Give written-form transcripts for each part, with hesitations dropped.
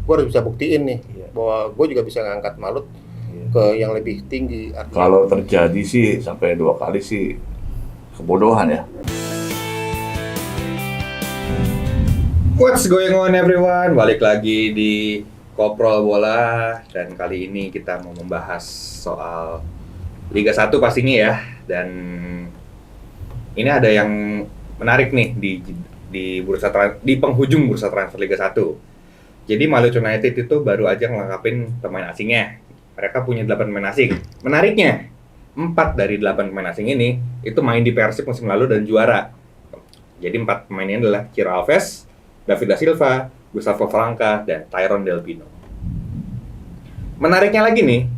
gue harus bisa buktiin nih Iya. bahwa gue juga bisa ngangkat Malut Iya. ke yang lebih tinggi. Artinya, Kalau terjadi sih sampai 2 kali sih kebodohan ya. What's going on everyone? Balik lagi di Koprol Bola, dan kali ini kita mau membahas soal Liga 1 pastinya ya. Dan ini ada yang menarik nih di penghujung bursa transfer Liga 1. Jadi Malut United itu baru aja ngelengkapin pemain asingnya. Mereka punya 8 pemain asing. Menariknya, 4 dari 8 pemain asing ini itu main di Persib musim lalu dan juara. Jadi 4 pemain ini adalah Ciro Alves, David da Silva, Gustavo Franca, dan Tyrone Del Pino. Menariknya lagi nih,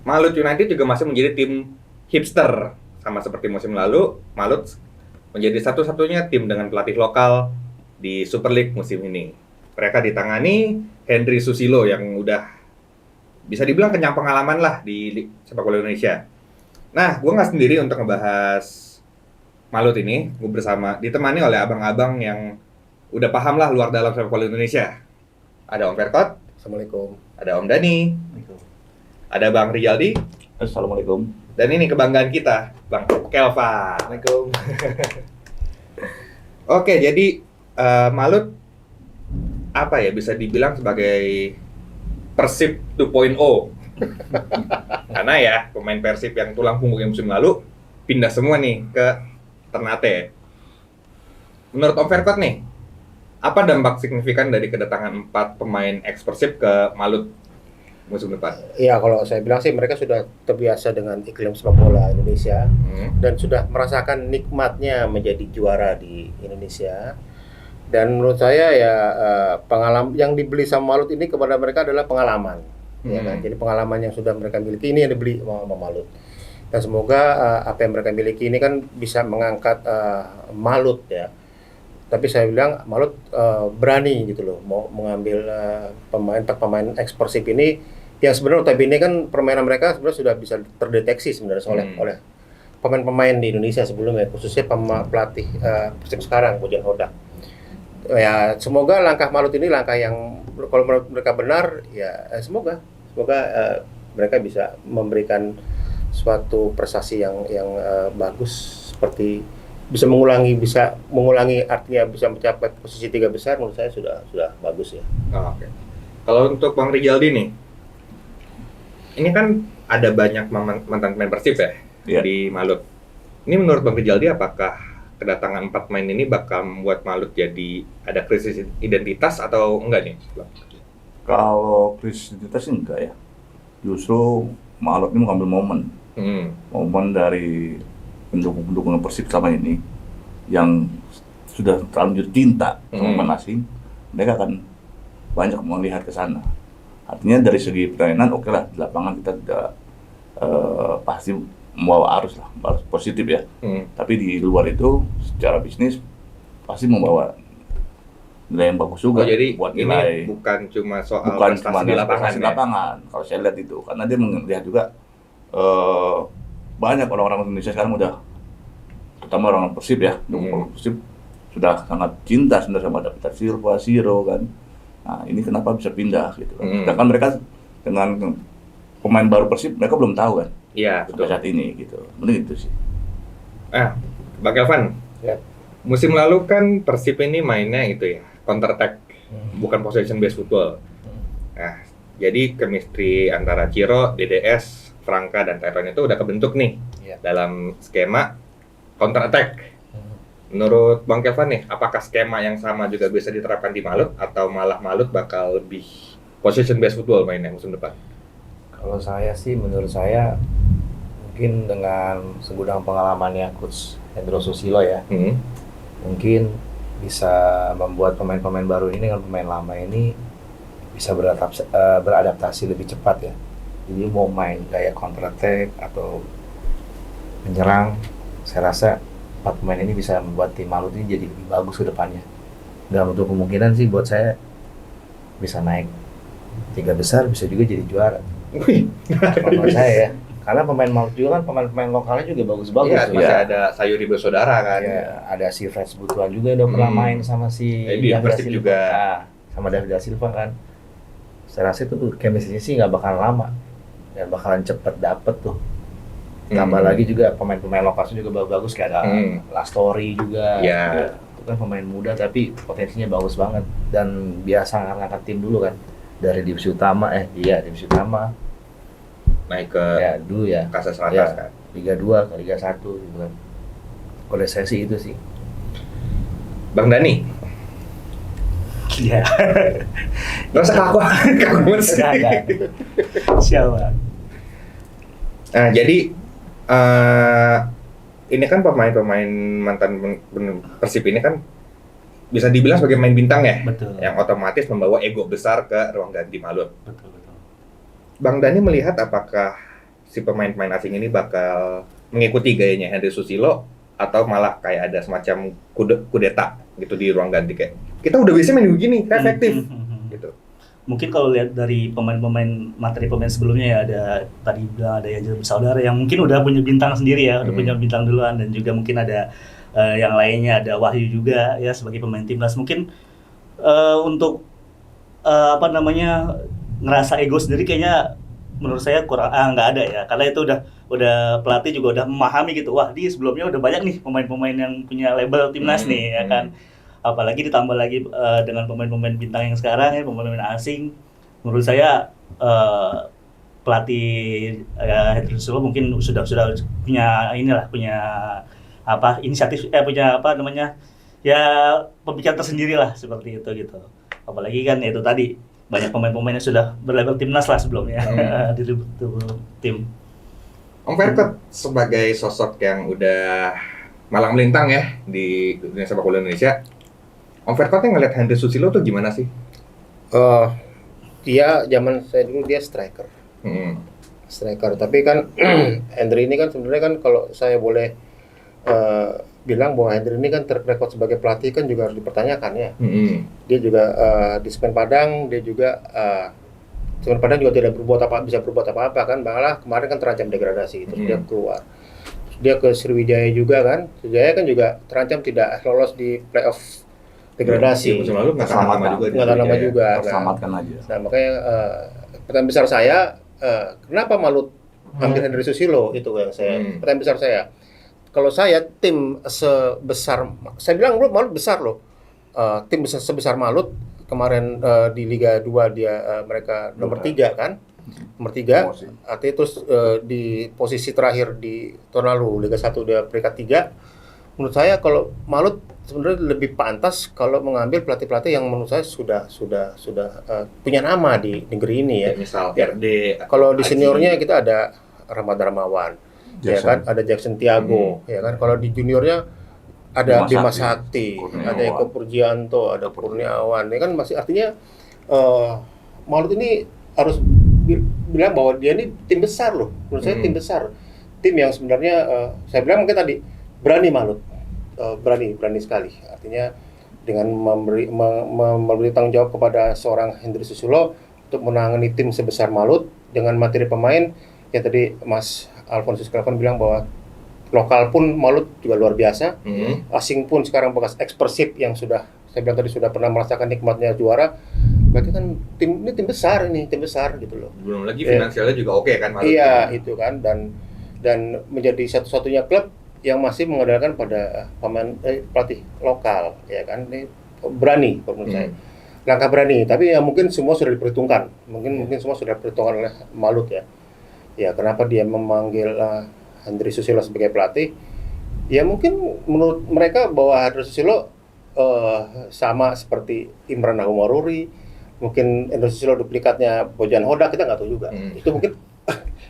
Malut United juga masih menjadi tim hipster. Sama seperti musim lalu, Malut menjadi satu-satunya tim dengan pelatih lokal di Super League musim ini. Mereka ditangani Henry Susilo yang udah bisa dibilang kenyang pengalaman lah di sepak bola Indonesia. Nah, gue nggak sendiri untuk ngebahas Malut ini. Gue ditemani oleh abang-abang yang udah paham lah luar dalam sepak bola Indonesia. Ada Om Verkot, Assalamualaikum. ada Om Dani, ada Bang Rijaldi, Assalamualaikum. dan ini kebanggaan kita, Bang Kelva. Assalamualaikum. Oke, jadi Malut apa ya, bisa dibilang sebagai Persib 2.0. Karena ya pemain Persib yang tulang punggung yang musim lalu pindah semua nih ke Ternate. Menurut Om Verkot nih, apa dampak signifikan dari kedatangan 4 pemain ex Persib ke Malut musim depan? Iya, kalau saya bilang sih mereka sudah terbiasa dengan iklim sepak bola Indonesia dan sudah merasakan nikmatnya menjadi juara di Indonesia. Dan menurut saya ya pengalaman yang dibeli sama Malut ini kepada mereka adalah pengalaman, ya kan? Jadi pengalaman yang sudah mereka miliki ini yang dibeli sama Malut. Dan semoga apa yang mereka miliki ini kan bisa mengangkat Malut ya. Tapi saya bilang Malut berani gitu loh, mau mengambil pemain ex Persib ini yang sebenarnya notabene kan permainan mereka sebenarnya sudah bisa terdeteksi sebenarnya oleh pemain-pemain di Indonesia sebelumnya, khususnya pelatih Persib sekarang, Bojan Hodak. Ya semoga langkah Malut ini langkah yang kalau menurut mereka benar ya semoga mereka bisa memberikan suatu prestasi yang bagus, seperti bisa mengulangi artinya bisa mencapai posisi 3 besar. Menurut saya sudah bagus ya. Oke. Kalau untuk Bang Rijaldi nih, ini kan ada banyak mantan pemain Persib ya Iya. di Malut. Ini menurut Bang Rijaldi, apakah kedatangan 4 pemain ini bakal membuat Malut jadi ada krisis identitas atau enggak nih? Kalau krisis identitas sih enggak ya. Justru Malut ini mengambil momen dari pendukung-pendukung Persib selama ini yang sudah terlanjur cinta sama pemain asing, mereka akan banyak melihat ke sana. Artinya dari segi permainan oke lah, di lapangan kita tidak pasti membawa arus positif ya. Tapi di luar itu secara bisnis pasti membawa nilai yang bagus juga. Jadi buat ini nilai, bukan cuma soal bukan prestasi cuma di lapangan. prestasi di lapangan. Kalau saya lihat itu, karena dia melihat juga banyak orang-orang Indonesia sekarang udah, terutama orang Persib ya, orang Persib sudah sangat cinta sebenarnya sama David da Silva, Ciro kan. Nah ini kenapa bisa pindah gitu kan. Sedangkan mereka dengan pemain baru Persib, mereka belum tahu kan. Iya, Sampai betul. saat ini gitu. Mending itu sih. Bang Kelvan, Ya. musim lalu kan Persib ini mainnya itu ya, counter attack, bukan possession based football. Nah, jadi chemistry antara Ciro, DDS, Franca, dan Tyrone itu udah kebentuk nih dalam skema counter attack. Menurut Bang Kelvan nih, apakah skema yang sama juga bisa diterapkan di Malut atau malah Malut bakal lebih possession based football mainnya musim depan? Kalau saya sih, menurut saya mungkin dengan segudang pengalamannya Coach Hendro Susilo ya, mungkin bisa membuat pemain-pemain baru ini dengan pemain lama ini bisa beradaptasi lebih cepat ya. Jadi mau main gaya counter attack atau menyerang, saya rasa 4 pemain ini bisa membuat tim Malut ini jadi lebih bagus ke depannya. Dan untuk kemungkinan sih buat saya bisa naik 3 besar, bisa juga jadi juara. Menurut saya ya, karena pemain Malut juga kan pemain lokalnya juga bagus-bagus. Iya, masih ada Sayuri bersaudara kan. Ya, ada si Fred Butuan juga udah pernah main sama si Di Persib juga. Sama David da Silva kan. Saya rasa itu chemistry sih nggak bakalan lama dan bakalan cepet dapet tuh. Tambah lagi juga pemain-pemain lokasnya juga bagus kayak ada Lastori juga. Ya. Itu kan pemain muda tapi potensinya bagus banget dan biasa ngangkat tim dulu kan dari divisi utama divisi utama Naik ke ya dulu ya Kasas ya, Atas kan. Liga 2 ke Liga 1 gitu kan. Kalau saya sih itu sih. Bang Dani, Iya. nggak usah kaku sih. Ada. Siapa? Nah, jadi ini kan pemain-pemain mantan Persib ini kan bisa dibilang sebagai main bintang ya, Betul. yang otomatis membawa ego besar ke ruang ganti Malut. Betul. Bang Dani melihat apakah si pemain-pemain asing ini bakal mengikuti gayanya Henry Susilo atau malah kayak ada semacam kudeta gitu di ruang ganti kayak kita udah biasa main begini, efektif gitu. Mungkin kalau lihat dari materi pemain sebelumnya ya ada tadi bilang ada Yajar bersaudara yang mungkin udah punya bintang sendiri ya, udah punya bintang duluan dan juga mungkin ada yang lainnya ada Wahyu juga ya sebagai pemain timnas mungkin untuk ngerasa ego sendiri kayaknya menurut saya kurang nggak ada ya karena itu udah pelatih juga udah memahami gitu wah dia sebelumnya udah banyak nih pemain-pemain yang punya label timnas nih ya kan apalagi ditambah lagi dengan pemain-pemain bintang yang sekarang ya pemain-pemain asing menurut saya pelatih Henry Susilo mungkin sudah punya inisiatif ya pemikiran tersendiri lah seperti itu gitu apalagi kan itu tadi banyak pemain-pemain yang sudah berlabel timnas lah sebelumnya di tim. Om Ferkot sebagai sosok yang udah malang melintang ya di dunia sepak bola Indonesia, Om Ferkot yang ngeliat Henry Susilo tuh gimana sih? Dia zaman saya dulu dia striker. Striker, tapi kan Henry ini kan sebenarnya kan kalau saya boleh bilang bahwa Henry ini kan track record sebagai pelatih kan juga harus dipertanyakan ya. Dia juga di Semen Padang, dia juga Semen Padang juga tidak bisa berbuat apa-apa kan, malah kemarin kan terancam degradasi, terus dia keluar. Terus dia ke Sriwijaya juga kan, Sriwijaya kan juga terancam tidak lolos di playoff degradasi. Musim lalu nggak tahan lama juga. Selamatkan aja. Nah makanya pertanyaan besar saya, kenapa Malut ambil Henry Susilo itu yang saya pertanyaan besar saya. Kalau saya tim sebesar, saya bilang Malut besar loh, tim sebesar Malut kemarin di Liga 2 dia mereka nomor 3 kan, nomor 3, artinya terus di posisi terakhir di tahun lalu Liga 1 dia peringkat 3. Menurut saya kalau Malut sebenarnya lebih pantas kalau mengambil pelatih-pelatih yang menurut saya sudah punya nama di negeri ini ya. Misal Ya. RD. Kalau di seniornya kita ada Rahmat Darmawan, ya kan, ada Jackson Tiago, ya kan. Kalau di juniornya ada Bima Sakti, ada Eko Purjianto, ada Kurniawan, ya kan masih artinya Malut ini harus bilang bahwa dia ini tim besar loh. Menurut saya tim besar, tim yang sebenarnya saya bilang mungkin tadi berani Malut. Berani sekali. Artinya dengan memberi tanggung jawab kepada seorang Henry Susilo untuk menangani tim sebesar Malut dengan materi pemain yang tadi Mas Alfonsus Kelvin bilang bahwa lokal pun Malut juga luar biasa, asing pun sekarang bekas ex-Persib yang sudah saya bilang tadi sudah pernah merasakan nikmatnya juara. Berarti kan tim besar gitu loh. Belum lagi finansialnya juga oke kan Malut. Iya, itu kan dan menjadi satu-satunya klub yang masih mengandalkan pada pelatih lokal, ya kan. Ini berani menurut saya. Langkah berani, tapi ya mungkin semua sudah diperhitungkan. Mungkin semua sudah diperhitungkan oleh Malut ya. Ya, kenapa dia memanggil Henry Susilo sebagai pelatih? Ya mungkin menurut mereka bahwa Henry Susilo sama seperti Imran Nahumoruri, mungkin Henry Susilo duplikatnya Bojan Hodak, kita nggak tahu juga.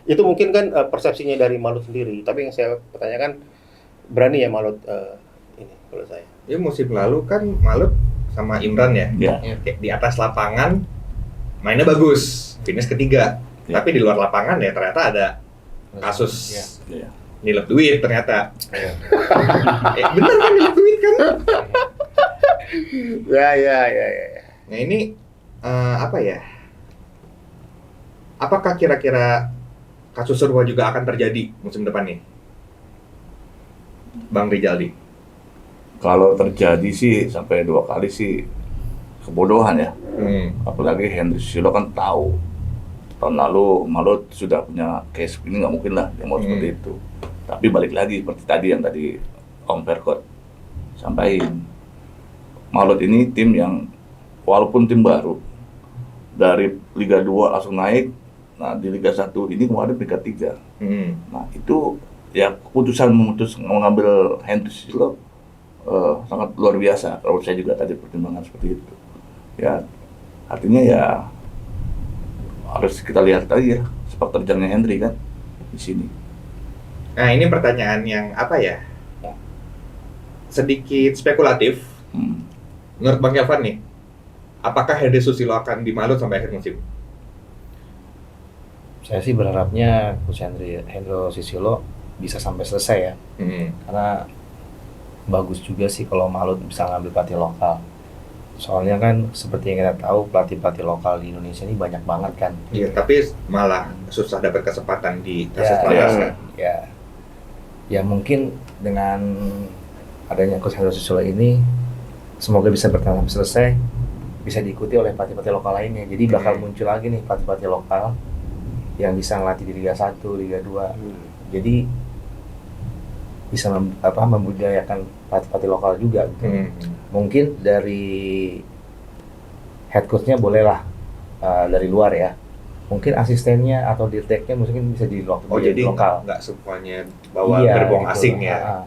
Itu mungkin kan persepsinya dari Malut sendiri. Tapi yang saya pertanyakan, berani ya Malut ini kalau saya. Ya musim lalu kan Malut sama Imran ya, di atas lapangan mainnya bagus, finish ketiga. Tapi di luar lapangan ya ternyata ada kasus nilep duit ternyata. Bener kan nilep duit kan? Ya. Nah ini apa ya? Apakah kira-kira kasus serupa juga akan terjadi musim depan nih, Bang Rijaldi? Kalau terjadi sih sampai 2 kali sih kebodohan ya. Apalagi Henry Susilo kan tahu tahun lalu Malut sudah punya case, ini nggak mungkin lah dia mau seperti itu. Tapi balik lagi seperti tadi yang tadi Om Perkot sampaikan, Malut ini tim yang walaupun tim baru dari Liga 2 langsung naik, nah di Liga 1 ini kemarin peringkat 3. Nah itu ya keputusan mengambil Henry Susilo sangat luar biasa. Kalau saya juga tadi pertimbangan seperti itu. Ya artinya ya harus kita lihat tadi ya sepak terjangnya Henry kan di sini. Nah ini pertanyaan yang apa ya? Sedikit spekulatif. Menurut Bang Kelvin nih, apakah Henry Susilo akan di Malut sampai akhir musim? Saya sih berharapnya Coach Henry Susilo bisa sampai selesai ya. Karena bagus juga sih kalau Malut bisa ngambil pelatih lokal. Soalnya kan seperti yang kita tahu pelatih-pelatih lokal di Indonesia ini banyak banget kan. Iya, tapi malah susah dapat kesempatan di Tasikmalaya. Ya mungkin dengan adanya Coach Henry Susilo ini semoga bisa bertahan sampai selesai, bisa diikuti oleh pelatih-pelatih lokal lainnya. Jadi bakal muncul lagi nih pelatih-pelatih lokal yang bisa ngelatih di Liga 1, Liga 2. Jadi bisa membudayakan pelatih-pelatih lokal juga gitu. Mungkin dari head coach-nya bolehlah dari luar ya. Mungkin asistennya atau dirteknya mungkin bisa di lokal. Oh jadi lokal. Nggak semuanya bawa gerbong gitu. asing ya.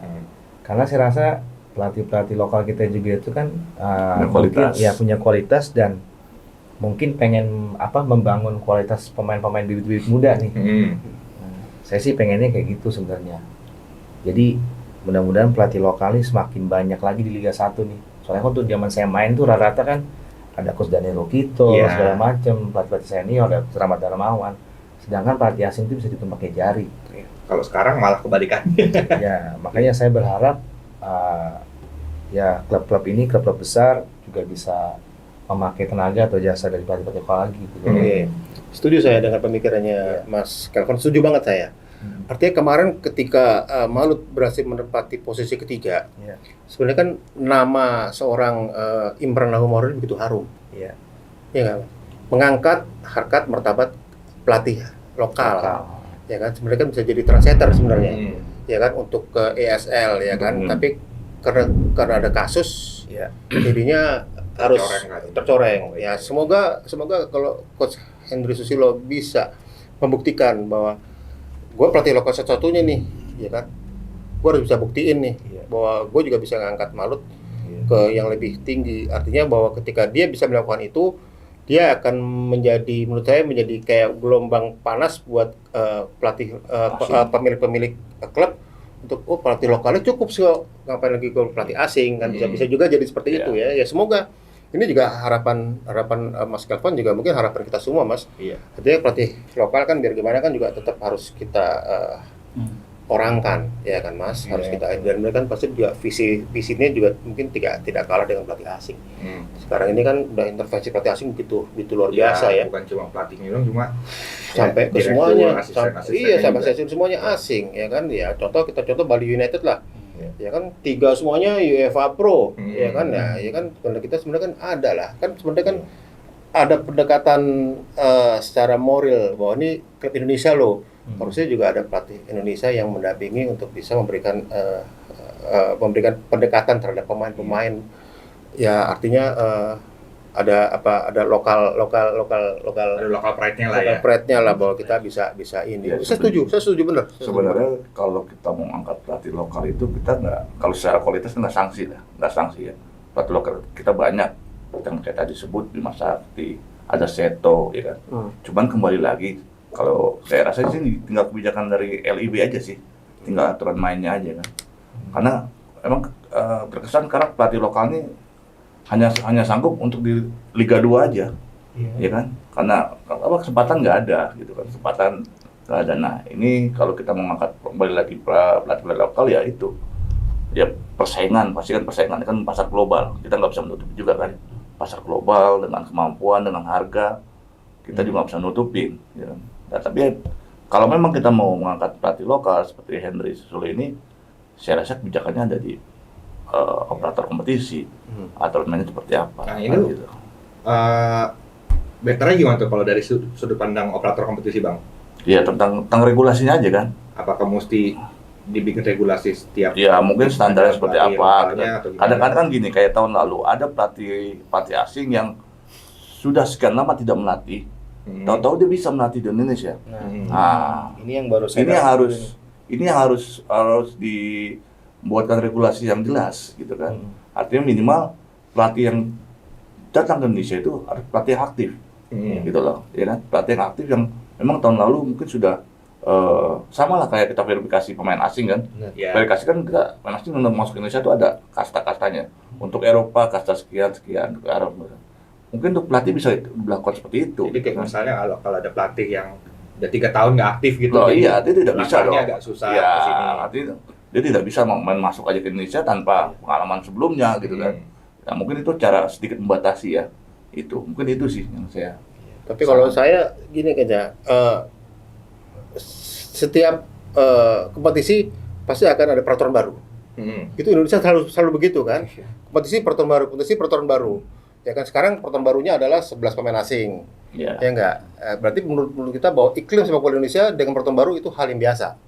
Karena saya rasa pelatih-pelatih lokal kita juga itu kan kualitas. Mungkin, ya punya kualitas dan mungkin pengen membangun kualitas pemain-pemain bibit-bibit muda nih. Saya sih pengennya kayak gitu sebenarnya. Jadi mudah-mudahan pelatih lokal ini semakin banyak lagi di Liga 1 nih. Soalnya kan tuh zaman saya main tuh rata-rata kan ada Coach Daniel Lokito, segala macam, pelatih senior, ada Rahmat Darmawan. Sedangkan pelatih asing itu bisa dihitung pakai jari. Kalau sekarang malah kebalikannya. Ya, makanya saya berharap ya klub-klub ini, klub-klub besar juga bisa memakai tenaga atau jasa dari pelatih-pelatih lokal lagi. Gitu. Setuju saya dengan pemikirannya Mas Kelvin, setuju banget saya. Artinya kemarin ketika Malut berhasil menempati posisi ketiga, sebenarnya kan nama seorang Imran Nahumorun begitu harum. Iya nggak? Mengangkat harkat martabat pelatih lokal. Ya kan, sebenarnya kan bisa jadi trendsetter sebenarnya. Ya kan, untuk ke ESL ya kan. Tapi karena ada kasus, jadinya harus tercoreng. Ya semoga kalau Coach Henry Susilo bisa membuktikan bahwa gue pelatih lokal satu-satunya nih, ya kan? Gue harus bisa buktiin nih bahwa gue juga bisa ngangkat Malut ke yang lebih tinggi. Artinya bahwa ketika dia bisa melakukan itu, dia akan menjadi, menurut saya menjadi kayak gelombang panas buat pelatih pemilik klub untuk pelatih lokalnya cukup sih, ngapain lagi ke pelatih asing kan, bisa juga jadi seperti itu ya. Ya semoga ini juga harapan Mas Kelvin, juga mungkin harapan kita semua Mas. Artinya pelatih lokal kan biar gimana kan juga tetap harus kita orangkan ya kan Mas, harus kita, dan mereka kan pasti juga visinya juga mungkin tidak kalah dengan pelatih asing. Sekarang ini kan udah intervensi pelatih asing begitu luar biasa ya. Bukan cuma pelatihnya dong, cuma sampai ke semuanya, sampai semuanya asing ya kan. Ya kita contoh Bali United lah. Ya kan 3 semuanya UEFA Pro, ya kan, ya kan kita sebenarnya kan ada lah, kan sebenarnya kan ada pendekatan secara moral bahwa ini klub Indonesia loh, harusnya juga ada pelatih Indonesia yang mendampingi untuk bisa memberikan pendekatan terhadap pemain-pemain, ya artinya ada lokal pride-nya lah ya. Pride-nya lah bahwa kita bisa ini. Saya setuju benar. Sebenarnya kalau kita mau angkat pelatih lokal itu kita kalau secara kualitas nggak sanksi ya. Pelatih lokal kita banyak yang kayak tadi sebut di Sakti, ada Seto, ya kan. Cuman kembali lagi, kalau saya rasa sih tinggal kebijakan dari LIB aja sih, tinggal aturan mainnya aja kan. Karena emang terkesan sekarang pelatih lokal ini hanya sanggup untuk di Liga 2 aja, ya kan? Karena kesempatan nggak ada, gitu kan? Kesempatan nggak ada. Nah ini kalau kita mau ngangkat kembali lagi pelatih lokal ya itu, ya persaingan, pasti kan persaingan kan pasar global. Kita nggak bisa menutup juga kan, pasar global dengan kemampuan, dengan harga, kita juga nggak bisa nutupin, ya kan? Nah, tapi kalau memang kita mau mengangkat pelatih lokal seperti Henry Susilo ini, saya rasa kebijakannya ada di operator kompetisi atau mainnya seperti apa. Nah ini gitu. betternya gimana tuh kalau dari sudut pandang operator kompetisi, Bang? Ya tentang regulasinya aja kan. Apakah mesti dibikin regulasi setiap? Ya mungkin standarnya seperti pelatih apa. lokalnya atau gimana? Kadang-kadang kan gini, kayak tahun lalu ada pelatih asing yang sudah sekian lama tidak melatih, tahu-tahu dia bisa melatih di Indonesia. Nah, Ini yang baru saya ini yang harus dibuatkan regulasi yang jelas gitu kan. Artinya minimal pelatih yang datang ke Indonesia itu harus pelatih yang aktif. Gitu loh, ya kan? Pelatih yang aktif yang memang tahun lalu mungkin sudah sama lah kayak kita verifikasi pemain asing kan. Ya. Verifikasi kan kita pemain asing untuk masuk ke Indonesia itu ada kasta-kastanya. Untuk Eropa kasta sekian, untuk Arab. Mungkin untuk pelatih bisa dilakukan seperti itu. Jadi kayak misalnya kalau ada pelatih yang udah 3 tahun nggak aktif gitu, Loh, jadi iya, dia tidak bisa langkahnya dong. agak susah Ya, ke sini. artinya dia tidak bisa main masuk aja ke Indonesia tanpa pengalaman sebelumnya gitu kan. Nah, mungkin itu cara sedikit membatasi ya. Itu mungkin itu sih yang saya. Tapi kalau saya gini kayaknya, setiap kompetisi pasti akan ada peraturan baru. Itu Indonesia selalu begitu kan. Kompetisi peraturan baru. Ya kan sekarang peraturan barunya adalah 11 pemain asing. Ya. Ya enggak. Berarti menurut kita bahwa iklim sepak bola Indonesia dengan peraturan baru itu hal yang biasa.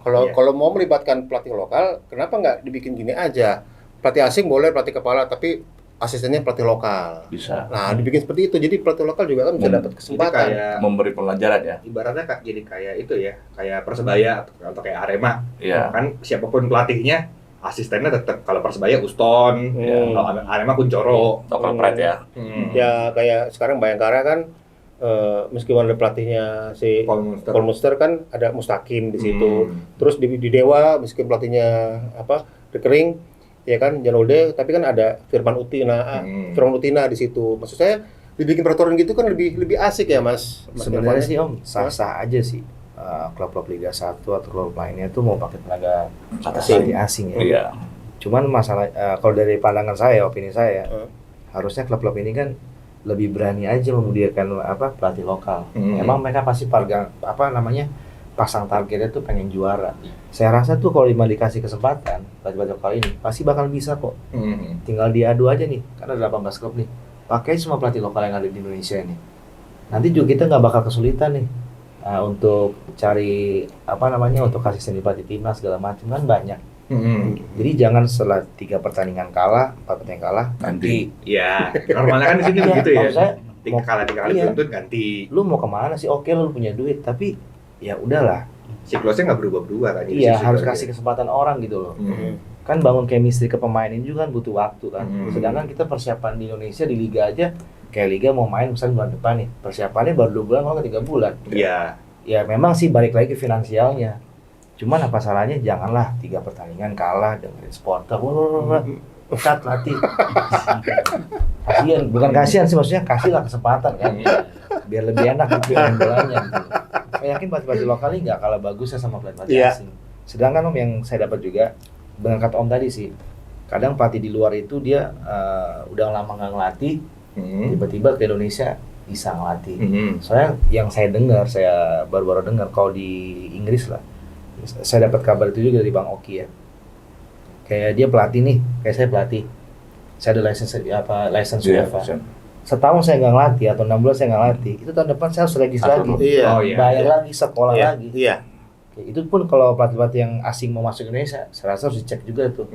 Kalau mau melibatkan pelatih lokal, kenapa nggak dibikin gini aja? Pelatih asing boleh, pelatih kepala, tapi asistennya pelatih lokal. Bisa. Nah, dibikin seperti itu. Jadi pelatih lokal juga kan bisa dapat kesempatan. Kayak Memberi pelajaran ya. ibaratnya jadi kayak itu ya, kayak Persebaya atau kayak Arema. Iya. Kan siapapun pelatihnya, asistennya tetap, kalau Persebaya Uston, kalau Arema Kuncoro. Local pride ya. Ya kayak sekarang Bayangkara kan meskipun ada pelatihnya si Paul Munster kan ada Mustaqim di situ. Terus di Dewa meskipun pelatihnya Rekering ya kan Janolde, tapi kan ada Firman Utina di situ. Maksud saya dibikin peraturan gitu kan lebih asik ya, Mas. Sebenarnya sih Om sah-sah aja sih. Klub-klub Liga 1 atau klub lainnya tuh mau pakai tenaga asing ya. Iya. Cuman masalah kalau dari pandangan saya, opini saya, harusnya klub-klub ini kan lebih berani aja membudidayakan pelatih lokal. Emang mereka pasti pasang targetnya tuh pengen juara. Saya rasa tuh kalau dikasih kesempatan pelatih lokal ini pasti bakal bisa kok. Tinggal diadu aja nih, karena ada 18 klub nih. Pakai semua pelatih lokal yang ada di Indonesia ini. Nanti juga kita nggak bakal kesulitan nih untuk cari untuk asisten pelatih timnas segala macam kan banyak. Jadi jangan setelah 3 pertandingan kalah, 4 pertandingan kalah ganti. Ya, normalnya kan di sini begitu ya. Saya 3 kali beruntun ganti. Lu mau kemana sih? Oke, lu punya duit, tapi ya udahlah. Siklusnya nggak berubah-ubah kan. Iya, harus kasih kesempatan orang gitu loh. Kan bangun chemistry ke pemain ini juga kan butuh waktu kan. Sedangkan kita persiapan di Indonesia di liga aja, kayak liga mau main misalnya bulan depan nih, persiapannya baru 2 bulan kalau 3 bulan. Iya. Ya memang sih balik lagi ke finansialnya. Cuman apa salahnya janganlah 3 pertandingan kalah dengan supporter. Cut latih. Kasihan, bukan kasihan sih, maksudnya kasihlah kesempatan kan. Biar lebih enak gitu main bolanya gitu. Saya yakin pelatih lokal ini nggak kalah bagusnya sama pelatih asing. Sedangkan Om yang saya dapat juga dengan kata Om tadi sih, kadang pelatih di luar itu dia udah lama nggak ngelatih, tiba-tiba ke Indonesia bisa ngelatih. Soalnya yang saya dengar, saya baru-baru dengar kalau di Inggris lah, saya dapat kabar itu juga dari Bang Oki ya. Kayak dia pelatih nih, kayak saya pelatih. Saya ada license UEFA. Setahun saya nggak ngelatih atau 6 bulan saya nggak ngelatih, itu tahun depan saya harus regis lagi. Bayar lagi, sekolah lagi. Iya. Itu pun kalau pelatih-pelatih yang asing mau masuk Indonesia, saya rasa harus dicek juga tuh.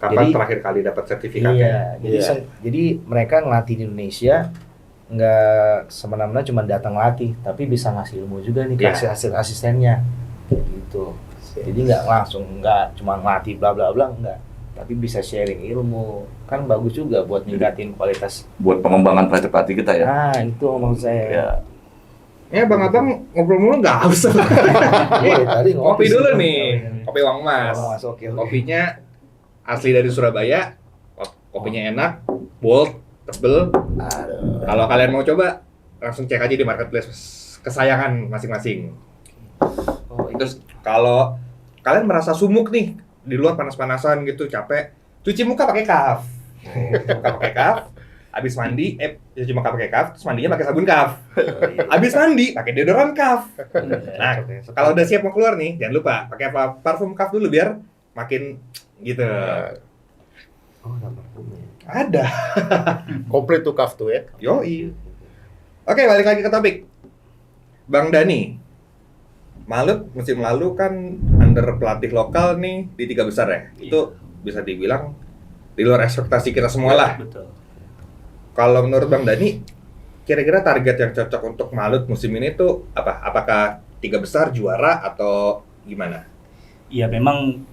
Kapan terakhir kali dapat sertifikatnya? Iya, jadi mereka ngelatih di Indonesia nggak semena-mena cuma datang latih, tapi bisa ngasih ilmu juga nih, kasih hasil asistennya, gitu. Jadi nggak cuma ngelatih bla bla bla, nggak, tapi bisa sharing ilmu, kan bagus juga buat ningkatin kualitas. Buat pengembangan pelatih kita ya. Nah itu maksud saya. Ya. Ya Bang Abang ngobrol mulu nggak haus. Tadi Kopi dulu nih, kopi Wang Mas. Oke. Kopinya asli dari Surabaya, kopinya enak, bold, tebel. Kalau kalian mau coba, langsung cek aja di marketplace kesayangan masing-masing. Terus kalau kalian merasa sumuk nih, di luar panas-panasan gitu, capek, cuci muka pakai Kaf. Muka pakai Kaf, habis mandi, cuci muka pakai Kaf, terus mandinya pakai sabun Kaf. Habis mandi, pakai deodoran Kaf. Nah, kalau udah siap mau keluar nih, jangan lupa pakai parfum Kaf dulu biar makin gitu. Oh, ada parfumnya. Ada. Komplit tuh CAF tuh ya. Yoi. Oke, balik lagi ke topik. Bang Dani, Malut musim lalu kan under pelatih lokal nih di 3 besar ya. Itu bisa dibilang di luar ekspektasi kita semua lah. Betul. Kalau menurut Bang Dani, kira-kira target yang cocok untuk Malut musim ini tuh apa? Apakah 3 besar juara atau gimana? Ya memang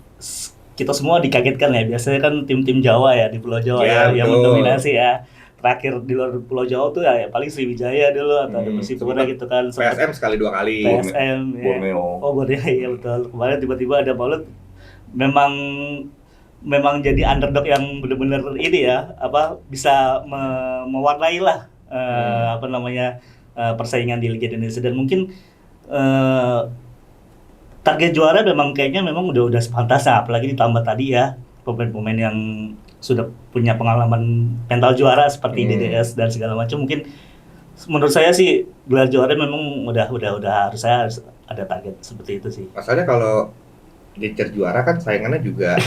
kita semua dikagetkan ya. Biasanya kan tim-tim Jawa ya di Pulau Jawa Ya, yang betul. mendominasi ya. Terakhir di luar Pulau Jawa tuh ya paling Sriwijaya dulu atau ada Persipura Sempet gitu kan. PSM sekali 2 kali. PSM ya. Borneo. Oh Borneo ya betul. Kemarin tiba-tiba ada Malut memang jadi underdog yang benar-benar ini ya bisa mewarnai lah persaingan di Liga Indonesia dan mungkin target juara memang udah sepantasnya, apalagi ditambah tadi ya pemain-pemain yang sudah punya pengalaman mental juara seperti DDS dan segala macam. Mungkin menurut saya sih gelar juara memang udah harus ada target seperti itu sih. Masalahnya kalau Gincer juara kan saingannya juga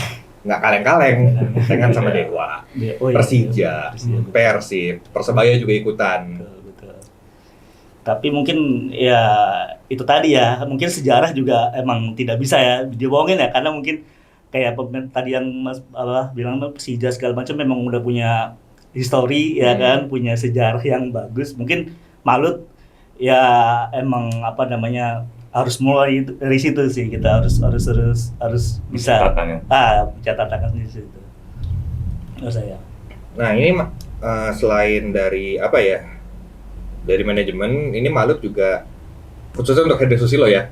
nggak kaleng-kaleng, saingan sama Dewa, Persija, Persib, Persebaya juga ikutan. Betul. Tapi mungkin ya itu tadi ya, mungkin sejarah juga emang tidak bisa ya dibohongin ya, karena mungkin kayak tadi yang Mas bilang Persija segala macam memang udah punya histori ya kan, punya sejarah yang bagus. Mungkin Malut ya emang harus mulai dari situ sih, kita harus bisa catatan di situ. Menurut saya. Nah ini selain dari dari manajemen, ini Malut juga khususnya untuk Hendrik Susilo ya,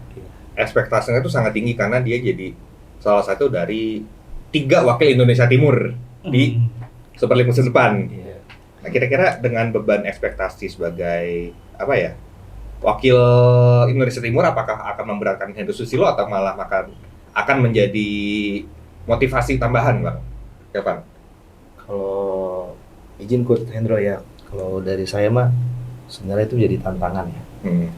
ekspektasinya itu sangat tinggi karena dia jadi salah satu dari 3 wakil Indonesia Timur di Super League musim depan. Nah kira-kira dengan beban ekspektasi sebagai wakil Indonesia Timur, apakah akan memberatkan Hendrik Susilo atau malah akan menjadi motivasi tambahan, Bang Kevin? Kalau izin Coach Hendro ya, kalau dari saya mah sebenarnya itu jadi tantangan ya,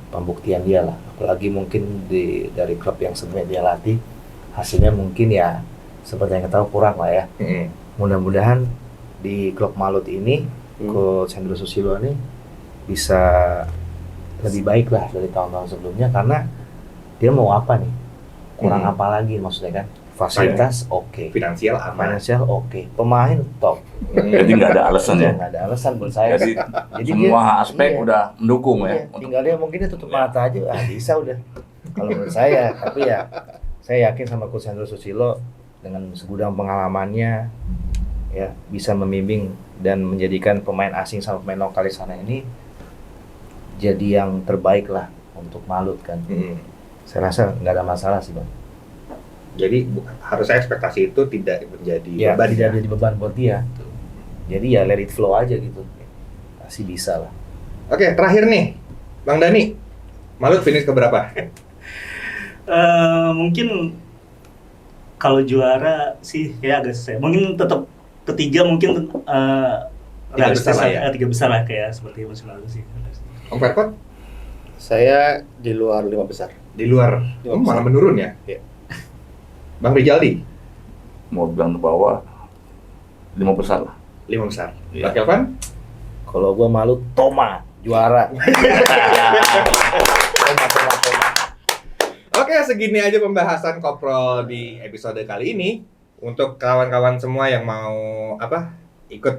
pembuktian dia lah. Apalagi mungkin dari klub yang sebelumnya dia latih, hasilnya mungkin ya seperti yang kita tahu kurang lah ya. Mudah-mudahan di klub Malut ini, Coach Hendro Susilo ini bisa lebih baik lah dari tahun-tahun sebelumnya, karena dia mau apa nih, kurang apa lagi maksudnya kan, fasilitas oke, finansial oke, pemain top. Jadi nggak ada alasan ya. Nggak ada alasan buat saya. Jadi dia, semua aspek udah mendukung ya. Tinggal dia mungkin dia tutup mata aja, bisa udah. Kalau menurut saya, tapi ya saya yakin sama Coach Hendro Susilo dengan segudang pengalamannya ya bisa membimbing dan menjadikan pemain asing sama pemain lokal di sana ini jadi yang terbaik lah untuk Malut kan. Saya rasa nggak ada masalah sih Bang. Jadi harusnya ekspektasi itu tidak menjadi beban. Tidak jadi beban buat dia. Jadi ya let it flow aja gitu. Pasti bisa lah. Oke, terakhir nih, Bang Dani, Malut finish ke berapa? Mungkin kalau juara sih ya agak susah. Mungkin tetap ketiga mungkin realistis ya. 3 besar lah kayak seperti musim lalu sih. Om Verkot? Saya di luar 5 besar. Di luar? Malah menurun ya? Iya. Bang Rijaldi? Mau bilang ke bawah 5 besar lah. 5 besar. Iya. Bang Kelvin? Kalau gua Malut, Toma juara. Toma. Oke, segini aja pembahasan Koprol di episode kali ini. Untuk kawan-kawan semua yang mau ikut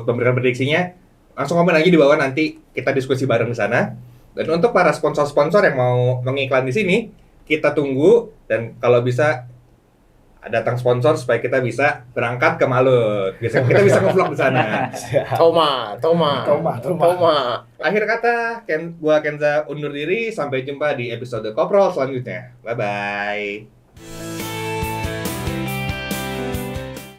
memberikan prediksinya, langsung komen aja di bawah, nanti kita diskusi bareng di sana. Dan untuk para sponsor-sponsor yang mau mengiklan di sini, kita tunggu, dan kalau bisa datang sponsor supaya kita bisa berangkat ke Malut. Biasanya kita bisa nge-vlog di sana. Toma. Akhir kata, gua Kenza undur diri, sampai jumpa di episode Koprol selanjutnya. Bye bye.